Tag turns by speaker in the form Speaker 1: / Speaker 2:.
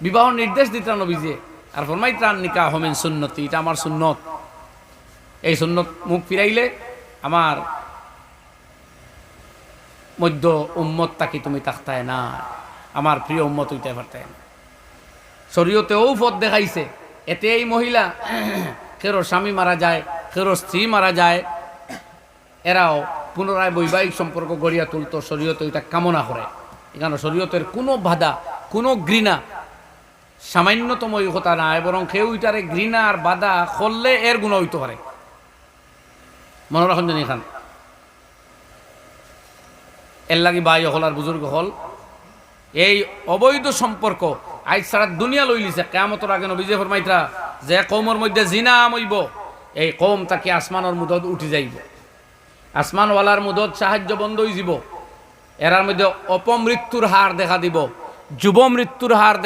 Speaker 1: বিবাহ নির্দেশ দিতা নবীজে আর ফরমাইতান নিকাহ মিন সুন্নতি, এটা আমার সুন্নত। এই সুন্নত মুখ ফিরাইলে আমার মধ্য উম্মত তাকে তুমি তাকতায় না, আমার প্রিয় উম্মত হইতে পারতায় না। শরীয়তেও পথ দেখাইছে, এতে এই মহিলা কেরো স্বামী মারা যায়, কেরো স্ত্রী মারা যায়, এরাও পুনরায় বৈবাহিক সম্পর্ক গড়িয়া তুলতো, শরীয়তে এটা কামনা করে। এখানে শরীয়তের কোনো বাধা, কোনো ঘৃণা, সামান্যতম এই কথা না, বরং কেউ এটারে ঘৃণা আর বাধা করলে এর গুণ হইতে পারে। মনে রাখুন জানি এখান এর লাগি ভাই হল আর বুজুর্গ হল, এই অবৈধ সম্পর্ক আজ সারা দুনিয়া লই লিছে। কিয়ামতের আগে নবী যে ফরমাইতা যে কওমের মধ্যে জিনা হইব, এই কওম তাকে আসমানের মুদত উঠি যাইব, আসমানওয়ালার মুদত সাহায্য বন্ধ হয়ে যাব, এরার মধ্যে অপমৃত্যুর হার দেখা দিব, যুব মৃত্যুর হার